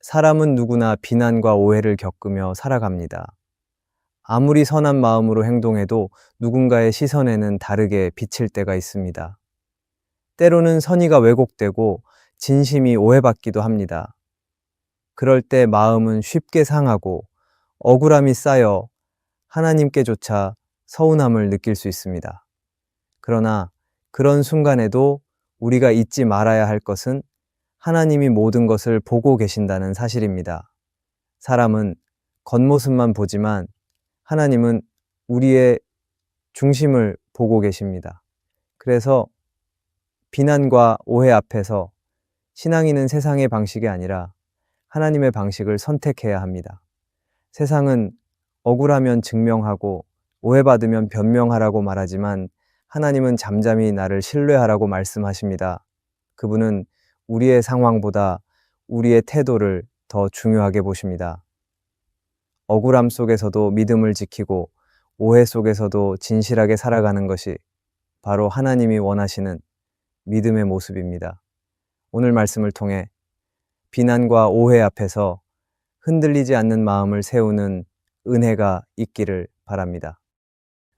사람은 누구나 비난과 오해를 겪으며 살아갑니다. 아무리 선한 마음으로 행동해도 누군가의 시선에는 다르게 비칠 때가 있습니다. 때로는 선의가 왜곡되고 진심이 오해받기도 합니다. 그럴 때 마음은 쉽게 상하고 억울함이 쌓여 하나님께조차 서운함을 느낄 수 있습니다. 그러나 그런 순간에도 우리가 잊지 말아야 할 것은 하나님이 모든 것을 보고 계신다는 사실입니다. 사람은 겉모습만 보지만 하나님은 우리의 중심을 보고 계십니다. 그래서 비난과 오해 앞에서 신앙인은 세상의 방식이 아니라 하나님의 방식을 선택해야 합니다. 세상은 억울하면 증명하고 오해받으면 변명하라고 말하지만 하나님은 잠잠히 나를 신뢰하라고 말씀하십니다. 그분은 우리의 상황보다 우리의 태도를 더 중요하게 보십니다. 억울함 속에서도 믿음을 지키고 오해 속에서도 진실하게 살아가는 것이 바로 하나님이 원하시는 믿음의 모습입니다. 오늘 말씀을 통해 비난과 오해 앞에서 흔들리지 않는 마음을 세우는 은혜가 있기를 바랍니다.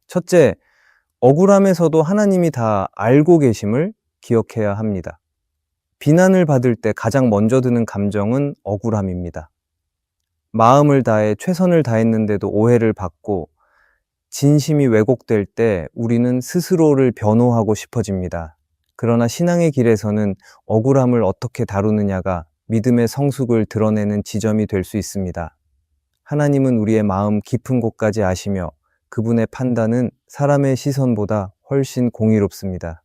첫째, 억울함에서도 하나님이 다 알고 계심을 기억해야 합니다. 비난을 받을 때 가장 먼저 드는 감정은 억울함입니다. 마음을 다해 최선을 다했는데도 오해를 받고 진심이 왜곡될 때 우리는 스스로를 변호하고 싶어집니다. 그러나 신앙의 길에서는 억울함을 어떻게 다루느냐가 믿음의 성숙을 드러내는 지점이 될 수 있습니다. 하나님은 우리의 마음 깊은 곳까지 아시며 그분의 판단은 사람의 시선보다 훨씬 공의롭습니다.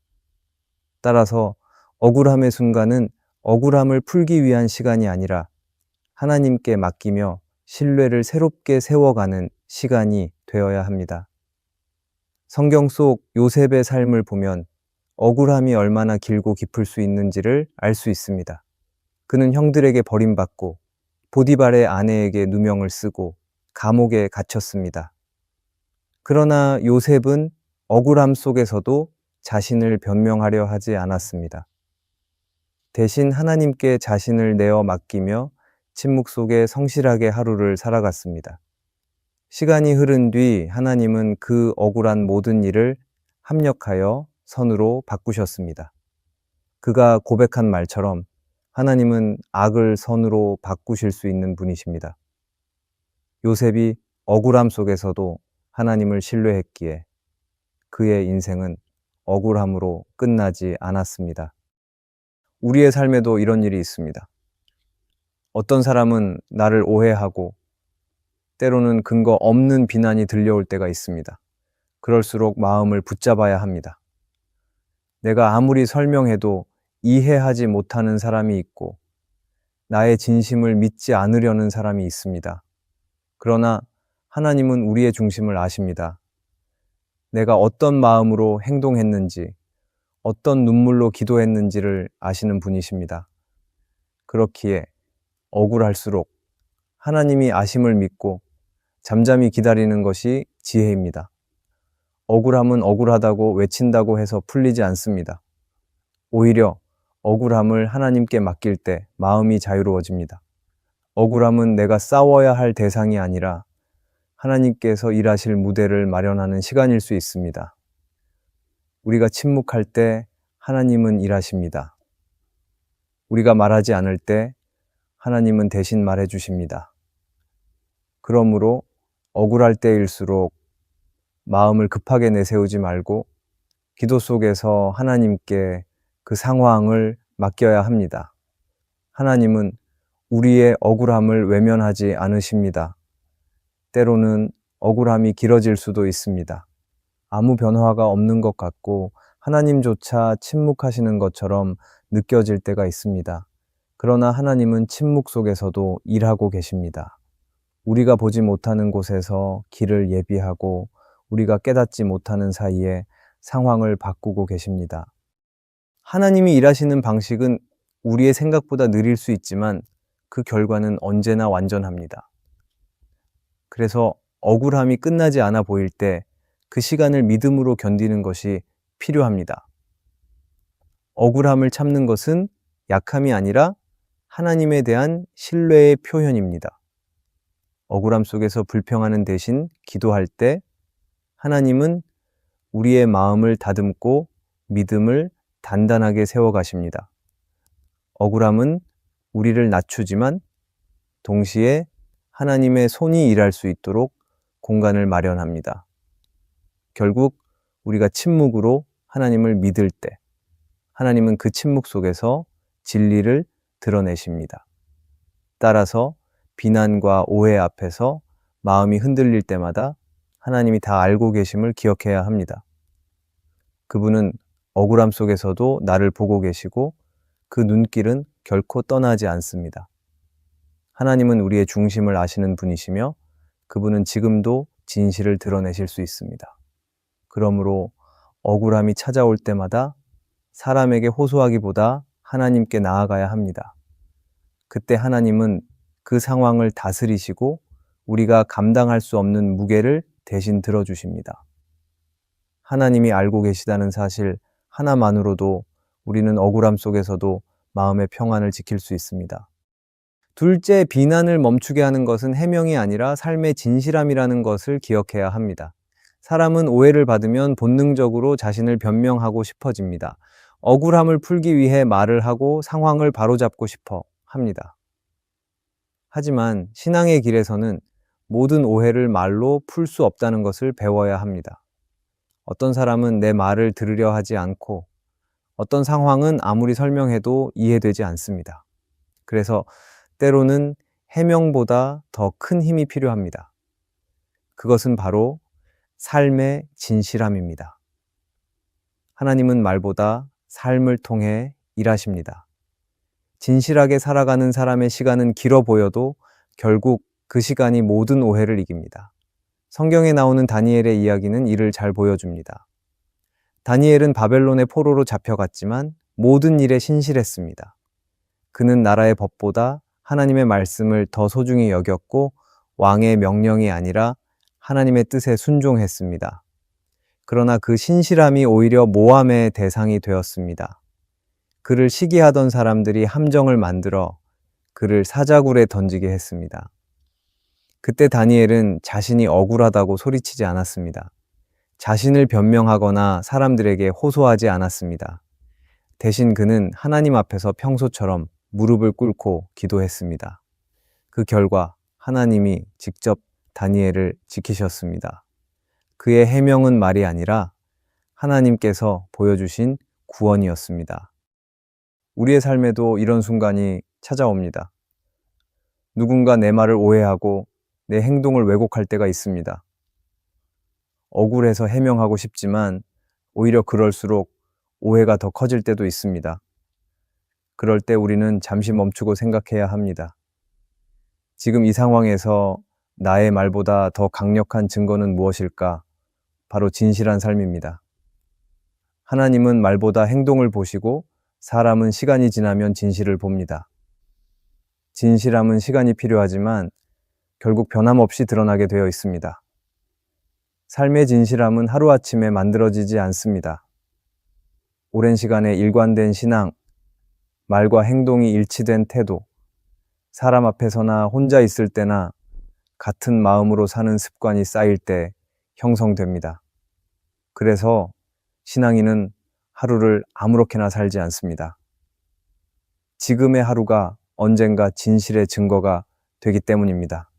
따라서 억울함의 순간은 억울함을 풀기 위한 시간이 아니라 하나님께 맡기며 신뢰를 새롭게 세워가는 시간이 되어야 합니다. 성경 속 요셉의 삶을 보면 억울함이 얼마나 길고 깊을 수 있는지를 알 수 있습니다. 그는 형들에게 버림받고 보디발의 아내에게 누명을 쓰고 감옥에 갇혔습니다. 그러나 요셉은 억울함 속에서도 자신을 변명하려 하지 않았습니다. 대신 하나님께 자신을 내어 맡기며 침묵 속에 성실하게 하루를 살아갔습니다. 시간이 흐른 뒤 하나님은 그 억울한 모든 일을 합력하여 선으로 바꾸셨습니다. 그가 고백한 말처럼 하나님은 악을 선으로 바꾸실 수 있는 분이십니다. 요셉이 억울함 속에서도 하나님을 신뢰했기에 그의 인생은 억울함으로 끝나지 않았습니다. 우리의 삶에도 이런 일이 있습니다. 어떤 사람은 나를 오해하고 때로는 근거 없는 비난이 들려올 때가 있습니다. 그럴수록 마음을 붙잡아야 합니다. 내가 아무리 설명해도 이해하지 못하는 사람이 있고 나의 진심을 믿지 않으려는 사람이 있습니다. 그러나 하나님은 우리의 중심을 아십니다. 내가 어떤 마음으로 행동했는지, 어떤 눈물로 기도했는지를 아시는 분이십니다. 그렇기에 억울할수록 하나님이 아심을 믿고 잠잠히 기다리는 것이 지혜입니다. 억울함은 억울하다고 외친다고 해서 풀리지 않습니다. 오히려 억울함을 하나님께 맡길 때 마음이 자유로워집니다. 억울함은 내가 싸워야 할 대상이 아니라 하나님께서 일하실 무대를 마련하는 시간일 수 있습니다. 우리가 침묵할 때 하나님은 일하십니다. 우리가 말하지 않을 때 하나님은 대신 말해 주십니다. 그러므로 억울할 때일수록 마음을 급하게 내세우지 말고 기도 속에서 하나님께 그 상황을 맡겨야 합니다. 하나님은 우리의 억울함을 외면하지 않으십니다. 때로는 억울함이 길어질 수도 있습니다. 아무 변화가 없는 것 같고 하나님조차 침묵하시는 것처럼 느껴질 때가 있습니다. 그러나 하나님은 침묵 속에서도 일하고 계십니다. 우리가 보지 못하는 곳에서 길을 예비하고 우리가 깨닫지 못하는 사이에 상황을 바꾸고 계십니다. 하나님이 일하시는 방식은 우리의 생각보다 느릴 수 있지만 그 결과는 언제나 완전합니다. 그래서 억울함이 끝나지 않아 보일 때 그 시간을 믿음으로 견디는 것이 필요합니다. 억울함을 참는 것은 약함이 아니라 하나님에 대한 신뢰의 표현입니다. 억울함 속에서 불평하는 대신 기도할 때 하나님은 우리의 마음을 다듬고 믿음을 단단하게 세워가십니다. 억울함은 우리를 낮추지만 동시에 하나님의 손이 일할 수 있도록 공간을 마련합니다. 결국 우리가 침묵으로 하나님을 믿을 때 하나님은 그 침묵 속에서 진리를 드러내십니다. 따라서 비난과 오해 앞에서 마음이 흔들릴 때마다 하나님이 다 알고 계심을 기억해야 합니다. 그분은 억울함 속에서도 나를 보고 계시고 그 눈길은 결코 떠나지 않습니다. 하나님은 우리의 중심을 아시는 분이시며 그분은 지금도 진실을 드러내실 수 있습니다. 그러므로 억울함이 찾아올 때마다 사람에게 호소하기보다 하나님께 나아가야 합니다. 그때 하나님은 그 상황을 다스리시고 우리가 감당할 수 없는 무게를 대신 들어주십니다. 하나님이 알고 계시다는 사실 하나만으로도 우리는 억울함 속에서도 마음의 평안을 지킬 수 있습니다. 둘째, 비난을 멈추게 하는 것은 해명이 아니라 삶의 진실함이라는 것을 기억해야 합니다. 사람은 오해를 받으면 본능적으로 자신을 변명하고 싶어집니다. 억울함을 풀기 위해 말을 하고 상황을 바로잡고 싶어 합니다. 하지만 신앙의 길에서는 모든 오해를 말로 풀 수 없다는 것을 배워야 합니다. 어떤 사람은 내 말을 들으려 하지 않고 어떤 상황은 아무리 설명해도 이해되지 않습니다. 그래서 때로는 해명보다 더 큰 힘이 필요합니다. 그것은 바로 삶의 진실함입니다. 하나님은 말보다 삶을 통해 일하십니다. 진실하게 살아가는 사람의 시간은 길어 보여도 결국 그 시간이 모든 오해를 이깁니다. 성경에 나오는 다니엘의 이야기는 이를 잘 보여줍니다. 다니엘은 바벨론의 포로로 잡혀갔지만 모든 일에 신실했습니다. 그는 나라의 법보다 하나님의 말씀을 더 소중히 여겼고 왕의 명령이 아니라 하나님의 뜻에 순종했습니다. 그러나 그 신실함이 오히려 모함의 대상이 되었습니다. 그를 시기하던 사람들이 함정을 만들어 그를 사자굴에 던지게 했습니다. 그때 다니엘은 자신이 억울하다고 소리치지 않았습니다. 자신을 변명하거나 사람들에게 호소하지 않았습니다. 대신 그는 하나님 앞에서 평소처럼 무릎을 꿇고 기도했습니다. 그 결과 하나님이 직접 다니엘을 지키셨습니다. 그의 해명은 말이 아니라 하나님께서 보여주신 구원이었습니다. 우리의 삶에도 이런 순간이 찾아옵니다. 누군가 내 말을 오해하고 내 행동을 왜곡할 때가 있습니다. 억울해서 해명하고 싶지만 오히려 그럴수록 오해가 더 커질 때도 있습니다. 그럴 때 우리는 잠시 멈추고 생각해야 합니다. 지금 이 상황에서 나의 말보다 더 강력한 증거는 무엇일까? 바로 진실한 삶입니다. 하나님은 말보다 행동을 보시고 사람은 시간이 지나면 진실을 봅니다. 진실함은 시간이 필요하지만 결국 변함없이 드러나게 되어 있습니다. 삶의 진실함은 하루아침에 만들어지지 않습니다. 오랜 시간의 일관된 신앙, 말과 행동이 일치된 태도, 사람 앞에서나 혼자 있을 때나 같은 마음으로 사는 습관이 쌓일 때 형성됩니다. 그래서 신앙인은 하루를 아무렇게나 살지 않습니다. 지금의 하루가 언젠가 진실의 증거가 되기 때문입니다.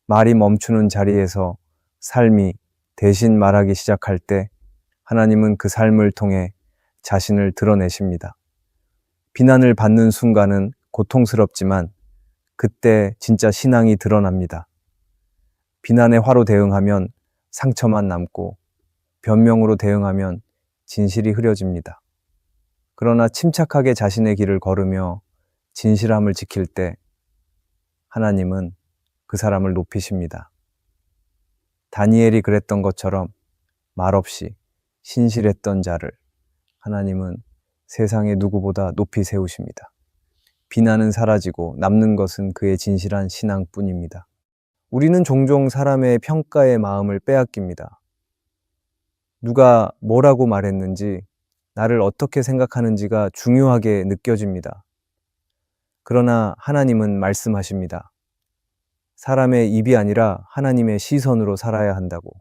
말이 멈추는 자리에서 삶이 대신 말하기 시작할 때 하나님은 그 삶을 통해 자신을 드러내십니다. 비난을 받는 순간은 고통스럽지만 그때 진짜 신앙이 드러납니다. 비난의 화로 대응하면 상처만 남고 변명으로 대응하면 진실이 흐려집니다. 그러나 침착하게 자신의 길을 걸으며 진실함을 지킬 때 하나님은 그 사람을 높이십니다. 다니엘이 그랬던 것처럼 말없이 신실했던 자를 하나님은 세상의 누구보다 높이 세우십니다. 비난은 사라지고 남는 것은 그의 진실한 신앙뿐입니다. 우리는 종종 사람의 평가의 마음을 빼앗깁니다. 누가 뭐라고 말했는지, 나를 어떻게 생각하는지가 중요하게 느껴집니다. 그러나 하나님은 말씀하십니다. 사람의 입이 아니라 하나님의 시선으로 살아야 한다고.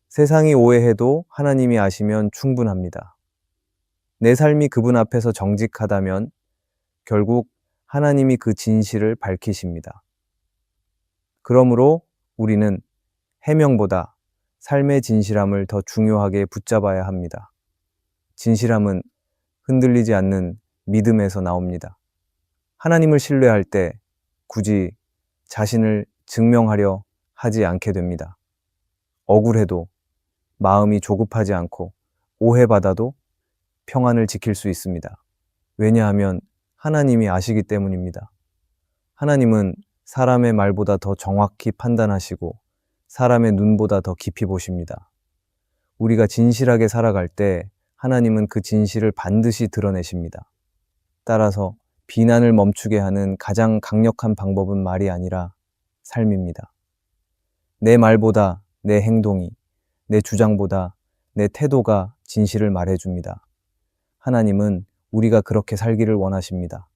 세상이 오해해도 하나님이 아시면 충분합니다. 내 삶이 그분 앞에서 정직하다면 결국 하나님이 그 진실을 밝히십니다. 그러므로 우리는 해명보다 삶의 진실함을 더 중요하게 붙잡아야 합니다. 진실함은 흔들리지 않는 믿음에서 나옵니다. 하나님을 신뢰할 때 굳이 자신을 증명하려 하지 않게 됩니다. 억울해도 마음이 조급하지 않고 오해받아도 평안을 지킬 수 있습니다. 왜냐하면 하나님이 아시기 때문입니다. 하나님은 사람의 말보다 더 정확히 판단하시고 사람의 눈보다 더 깊이 보십니다. 우리가 진실하게 살아갈 때 하나님은 그 진실을 반드시 드러내십니다. 따라서 비난을 멈추게 하는 가장 강력한 방법은 말이 아니라 삶입니다. 내 말보다 내 행동이, 내 주장보다 내 태도가 진실을 말해줍니다. 하나님은 우리가 그렇게 살기를 원하십니다.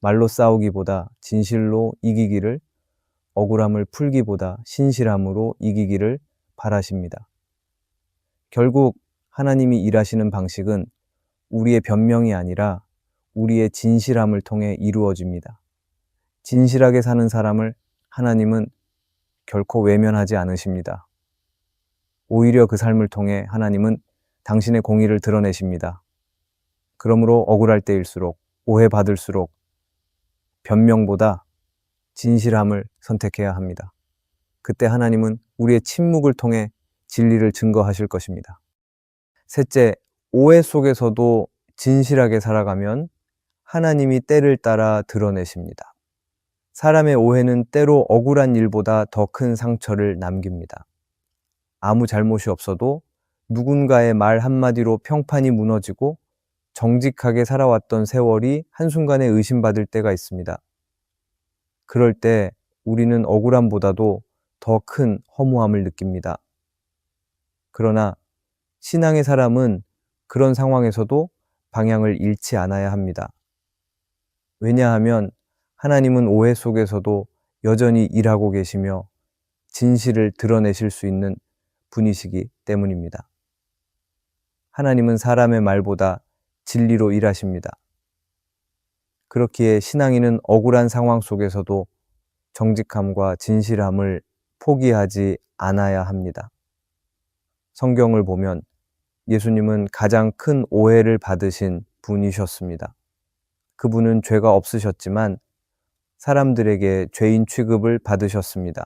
말로 싸우기보다 진실로 이기기를, 억울함을 풀기보다 신실함으로 이기기를 바라십니다. 결국 하나님이 일하시는 방식은 우리의 변명이 아니라 우리의 진실함을 통해 이루어집니다. 진실하게 사는 사람을 하나님은 결코 외면하지 않으십니다. 오히려 그 삶을 통해 하나님은 당신의 공의를 드러내십니다. 그러므로 억울할 때일수록, 오해받을수록 변명보다 진실함을 선택해야 합니다. 그때 하나님은 우리의 침묵을 통해 진리를 증거하실 것입니다. 셋째, 오해 속에서도 진실하게 살아가면 하나님이 때를 따라 드러내십니다. 사람의 오해는 때로 억울한 일보다 더 큰 상처를 남깁니다. 아무 잘못이 없어도 누군가의 말 한마디로 평판이 무너지고 정직하게 살아왔던 세월이 한순간에 의심받을 때가 있습니다. 그럴 때 우리는 억울함보다도 더 큰 허무함을 느낍니다. 그러나 신앙의 사람은 그런 상황에서도 방향을 잃지 않아야 합니다. 왜냐하면 하나님은 오해 속에서도 여전히 일하고 계시며 진실을 드러내실 수 있는 분이시기 때문입니다. 하나님은 사람의 말보다 진리로 일하십니다. 그렇기에 신앙인은 억울한 상황 속에서도 정직함과 진실함을 포기하지 않아야 합니다. 성경을 보면 예수님은 가장 큰 오해를 받으신 분이셨습니다. 그분은 죄가 없으셨지만 사람들에게 죄인 취급을 받으셨습니다.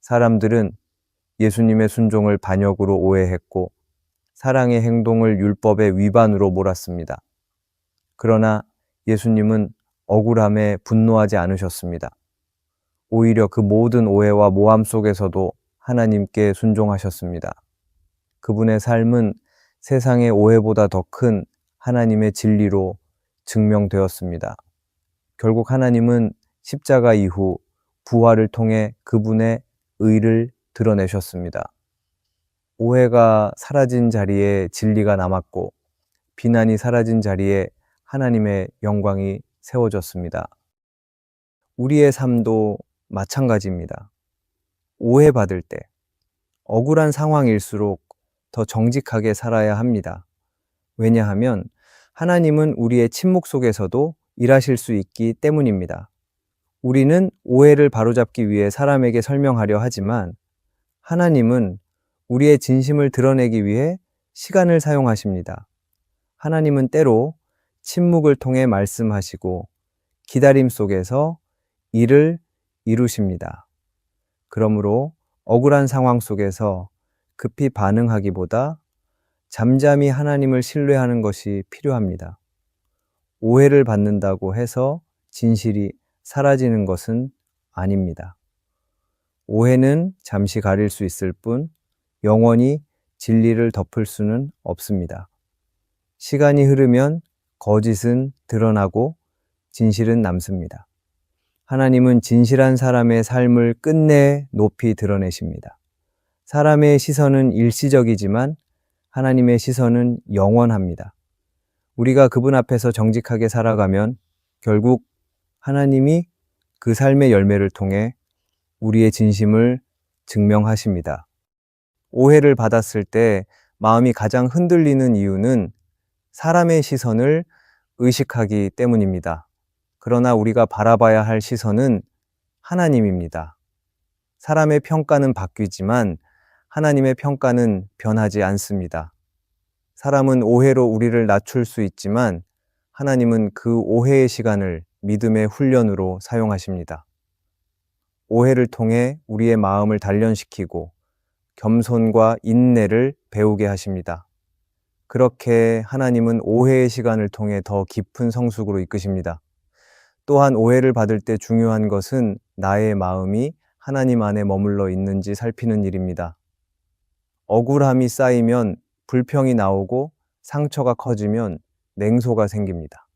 사람들은 예수님의 순종을 반역으로 오해했고 사랑의 행동을 율법의 위반으로 몰았습니다. 그러나 예수님은 억울함에 분노하지 않으셨습니다. 오히려 그 모든 오해와 모함 속에서도 하나님께 순종하셨습니다. 그분의 삶은 세상의 오해보다 더 큰 하나님의 진리로 증명되었습니다. 결국 하나님은 십자가 이후 부활을 통해 그분의 의를 드러내셨습니다. 오해가 사라진 자리에 진리가 남았고 비난이 사라진 자리에 하나님의 영광이 세워졌습니다. 우리의 삶도 마찬가지입니다. 오해받을 때, 억울한 상황일수록 더 정직하게 살아야 합니다. 왜냐하면 하나님은 우리의 침묵 속에서도 일하실 수 있기 때문입니다. 우리는 오해를 바로잡기 위해 사람에게 설명하려 하지만 하나님은 우리의 진심을 드러내기 위해 시간을 사용하십니다. 하나님은 때로 침묵을 통해 말씀하시고 기다림 속에서 일을 이루십니다. 그러므로 억울한 상황 속에서 급히 반응하기보다 잠잠히 하나님을 신뢰하는 것이 필요합니다. 오해를 받는다고 해서 진실이 사라지는 것은 아닙니다. 오해는 잠시 가릴 수 있을 뿐 영원히 진리를 덮을 수는 없습니다. 시간이 흐르면 거짓은 드러나고 진실은 남습니다. 하나님은 진실한 사람의 삶을 끝내 높이 드러내십니다. 사람의 시선은 일시적이지만 하나님의 시선은 영원합니다. 우리가 그분 앞에서 정직하게 살아가면 결국 하나님이 그 삶의 열매를 통해 우리의 진심을 증명하십니다. 오해를 받았을 때 마음이 가장 흔들리는 이유는 사람의 시선을 의식하기 때문입니다. 그러나 우리가 바라봐야 할 시선은 하나님입니다. 사람의 평가는 바뀌지만 하나님의 평가는 변하지 않습니다. 사람은 오해로 우리를 낮출 수 있지만 하나님은 그 오해의 시간을 믿음의 훈련으로 사용하십니다. 오해를 통해 우리의 마음을 단련시키고 겸손과 인내를 배우게 하십니다. 그렇게 하나님은 오해의 시간을 통해 더 깊은 성숙으로 이끄십니다. 또한 오해를 받을 때 중요한 것은 나의 마음이 하나님 안에 머물러 있는지 살피는 일입니다. 억울함이 쌓이면 불평이 나오고 상처가 커지면 냉소가 생깁니다.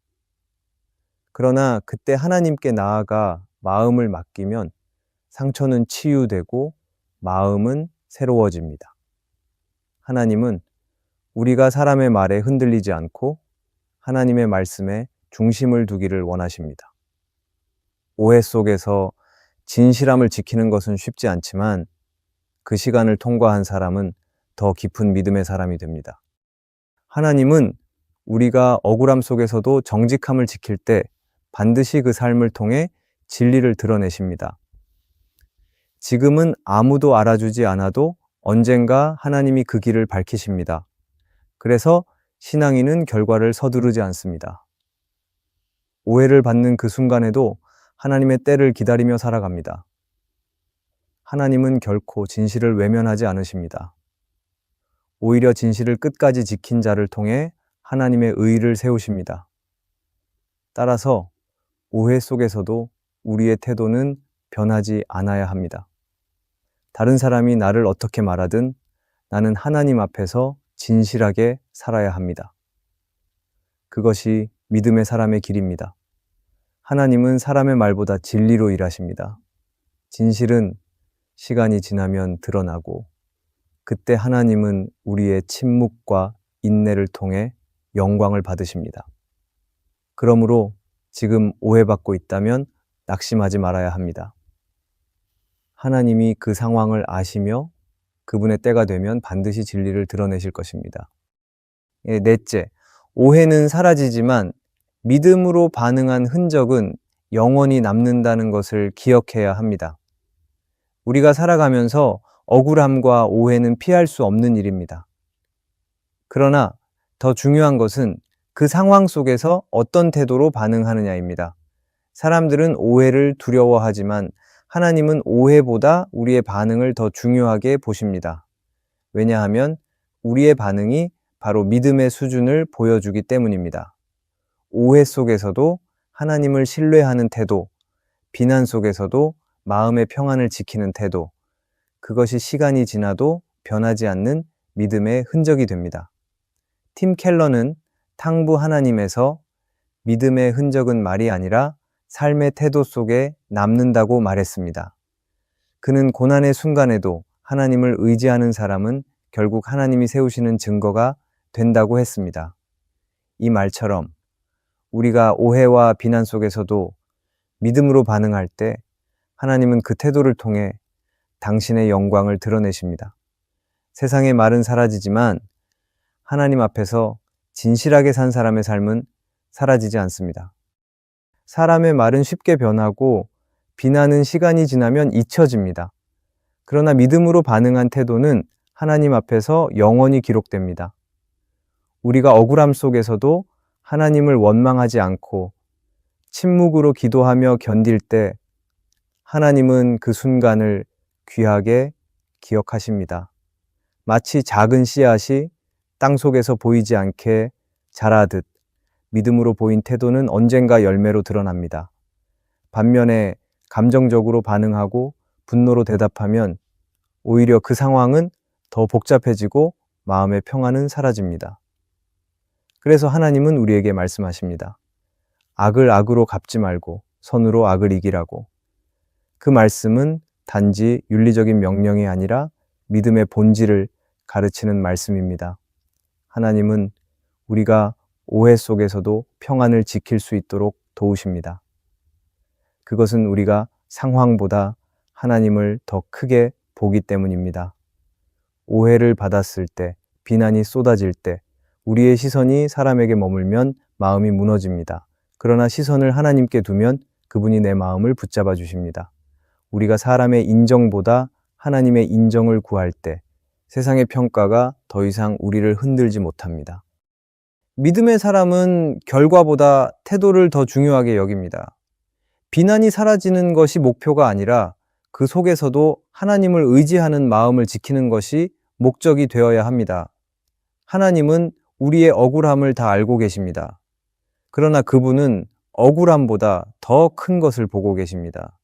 그러나 그때 하나님께 나아가 마음을 맡기면 상처는 치유되고 마음은 새로워집니다. 하나님은 우리가 사람의 말에 흔들리지 않고 하나님의 말씀에 중심을 두기를 원하십니다. 오해 속에서 진실함을 지키는 것은 쉽지 않지만 그 시간을 통과한 사람은 더 깊은 믿음의 사람이 됩니다. 하나님은 우리가 억울함 속에서도 정직함을 지킬 때 반드시 그 삶을 통해 진리를 드러내십니다. 지금은 아무도 알아주지 않아도 언젠가 하나님이 그 길을 밝히십니다. 그래서 신앙인은 결과를 서두르지 않습니다. 오해를 받는 그 순간에도 하나님의 때를 기다리며 살아갑니다. 하나님은 결코 진실을 외면하지 않으십니다. 오히려 진실을 끝까지 지킨 자를 통해 하나님의 의를 세우십니다. 따라서 오해 속에서도 우리의 태도는 변하지 않아야 합니다. 다른 사람이 나를 어떻게 말하든 나는 하나님 앞에서 진실하게 살아야 합니다. 그것이 믿음의 사람의 길입니다. 하나님은 사람의 말보다 진리로 일하십니다. 진실은 시간이 지나면 드러나고 그때 하나님은 우리의 침묵과 인내를 통해 영광을 받으십니다. 그러므로 지금 오해받고 있다면 낙심하지 말아야 합니다. 하나님이 그 상황을 아시며 그분의 때가 되면 반드시 진리를 드러내실 것입니다. 넷째, 오해는 사라지지만 믿음으로 반응한 흔적은 영원히 남는다는 것을 기억해야 합니다. 우리가 살아가면서 억울함과 오해는 피할 수 없는 일입니다. 그러나 더 중요한 것은 그 상황 속에서 어떤 태도로 반응하느냐입니다. 사람들은 오해를 두려워하지만 하나님은 오해보다 우리의 반응을 더 중요하게 보십니다. 왜냐하면 우리의 반응이 바로 믿음의 수준을 보여주기 때문입니다. 오해 속에서도 하나님을 신뢰하는 태도, 비난 속에서도 마음의 평안을 지키는 태도, 그것이 시간이 지나도 변하지 않는 믿음의 흔적이 됩니다. 팀 켈러는 탕부 하나님에서 믿음의 흔적은 말이 아니라 삶의 태도 속에 남는다고 말했습니다. 그는 고난의 순간에도 하나님을 의지하는 사람은 결국 하나님이 세우시는 증거가 된다고 했습니다. 이 말처럼 우리가 오해와 비난 속에서도 믿음으로 반응할 때 하나님은 그 태도를 통해 당신의 영광을 드러내십니다. 세상의 말은 사라지지만 하나님 앞에서 진실하게 산 사람의 삶은 사라지지 않습니다. 사람의 말은 쉽게 변하고 비난은 시간이 지나면 잊혀집니다. 그러나 믿음으로 반응한 태도는 하나님 앞에서 영원히 기록됩니다. 우리가 억울함 속에서도 하나님을 원망하지 않고 침묵으로 기도하며 견딜 때 하나님은 그 순간을 귀하게 기억하십니다. 마치 작은 씨앗이 땅속에서 보이지 않게 자라듯 믿음으로 보인 태도는 언젠가 열매로 드러납니다. 반면에 감정적으로 반응하고 분노로 대답하면 오히려 그 상황은 더 복잡해지고 마음의 평안은 사라집니다. 그래서 하나님은 우리에게 말씀하십니다. 악을 악으로 갚지 말고 선으로 악을 이기라고. 그 말씀은 단지 윤리적인 명령이 아니라 믿음의 본질을 가르치는 말씀입니다. 하나님은 우리가 오해 속에서도 평안을 지킬 수 있도록 도우십니다. 그것은 우리가 상황보다 하나님을 더 크게 보기 때문입니다. 오해를 받았을 때, 비난이 쏟아질 때, 우리의 시선이 사람에게 머물면 마음이 무너집니다. 그러나 시선을 하나님께 두면 그분이 내 마음을 붙잡아 주십니다. 우리가 사람의 인정보다 하나님의 인정을 구할 때 세상의 평가가 더 이상 우리를 흔들지 못합니다. 믿음의 사람은 결과보다 태도를 더 중요하게 여깁니다. 비난이 사라지는 것이 목표가 아니라 그 속에서도 하나님을 의지하는 마음을 지키는 것이 목적이 되어야 합니다. 하나님은 우리의 억울함을 다 알고 계십니다. 그러나 그분은 억울함보다 더 큰 것을 보고 계십니다.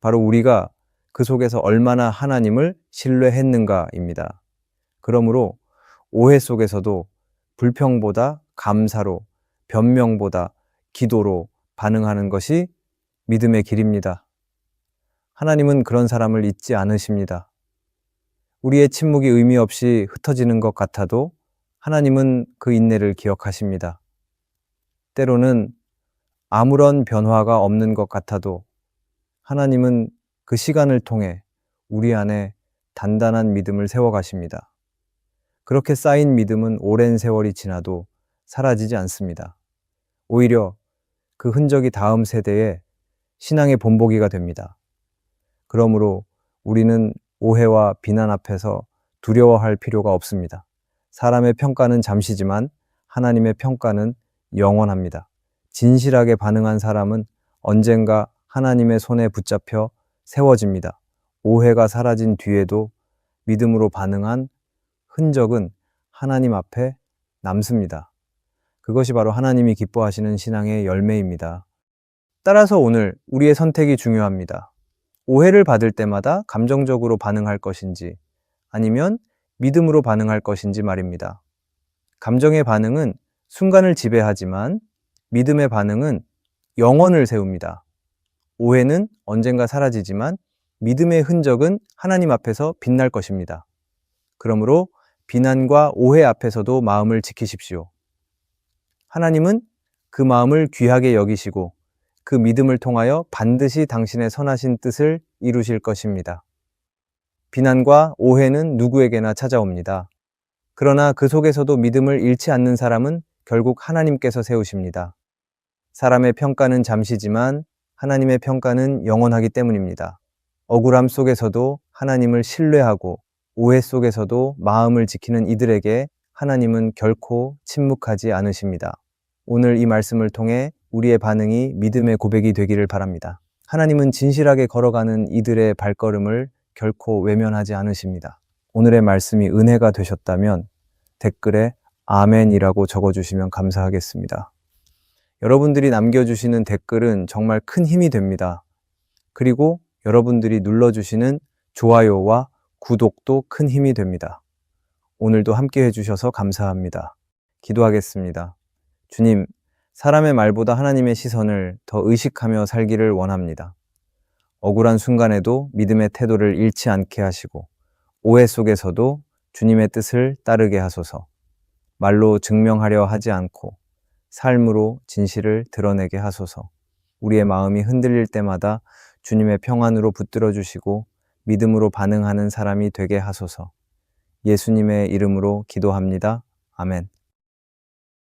바로 우리가 그 속에서 얼마나 하나님을 신뢰했는가입니다. 그러므로 오해 속에서도 불평보다 감사로, 변명보다 기도로 반응하는 것이 믿음의 길입니다. 하나님은 그런 사람을 잊지 않으십니다. 우리의 침묵이 의미 없이 흩어지는 것 같아도 하나님은 그 인내를 기억하십니다. 때로는 아무런 변화가 없는 것 같아도 하나님은 그 시간을 통해 우리 안에 단단한 믿음을 세워가십니다. 그렇게 쌓인 믿음은 오랜 세월이 지나도 사라지지 않습니다. 오히려 그 흔적이 다음 세대에 신앙의 본보기가 됩니다. 그러므로 우리는 오해와 비난 앞에서 두려워할 필요가 없습니다. 사람의 평가는 잠시지만 하나님의 평가는 영원합니다. 진실하게 반응한 사람은 언젠가 하나님의 손에 붙잡혀 세워집니다. 오해가 사라진 뒤에도 믿음으로 반응한 흔적은 하나님 앞에 남습니다. 그것이 바로 하나님이 기뻐하시는 신앙의 열매입니다. 따라서 오늘 우리의 선택이 중요합니다. 오해를 받을 때마다 감정적으로 반응할 것인지 아니면 믿음으로 반응할 것인지 말입니다. 감정의 반응은 순간을 지배하지만 믿음의 반응은 영원을 세웁니다. 오해는 언젠가 사라지지만 믿음의 흔적은 하나님 앞에서 빛날 것입니다. 그러므로 비난과 오해 앞에서도 마음을 지키십시오. 하나님은 그 마음을 귀하게 여기시고 그 믿음을 통하여 반드시 당신의 선하신 뜻을 이루실 것입니다. 비난과 오해는 누구에게나 찾아옵니다. 그러나 그 속에서도 믿음을 잃지 않는 사람은 결국 하나님께서 세우십니다. 사람의 평가는 잠시지만 하나님의 평가는 영원하기 때문입니다. 억울함 속에서도 하나님을 신뢰하고 오해 속에서도 마음을 지키는 이들에게 하나님은 결코 침묵하지 않으십니다. 오늘 이 말씀을 통해 우리의 반응이 믿음의 고백이 되기를 바랍니다. 하나님은 진실하게 걸어가는 이들의 발걸음을 결코 외면하지 않으십니다. 오늘의 말씀이 은혜가 되셨다면 댓글에 아멘이라고 적어주시면 감사하겠습니다. 여러분들이 남겨주시는 댓글은 정말 큰 힘이 됩니다. 그리고 여러분들이 눌러주시는 좋아요와 구독도 큰 힘이 됩니다. 오늘도 함께 해주셔서 감사합니다. 기도하겠습니다. 주님, 사람의 말보다 하나님의 시선을 더 의식하며 살기를 원합니다. 억울한 순간에도 믿음의 태도를 잃지 않게 하시고 오해 속에서도 주님의 뜻을 따르게 하소서. 말로 증명하려 하지 않고 삶으로 진실을 드러내게 하소서. 우리의 마음이 흔들릴 때마다 주님의 평안으로 붙들어 주시고 믿음으로 반응하는 사람이 되게 하소서. 예수님의 이름으로 기도합니다. 아멘.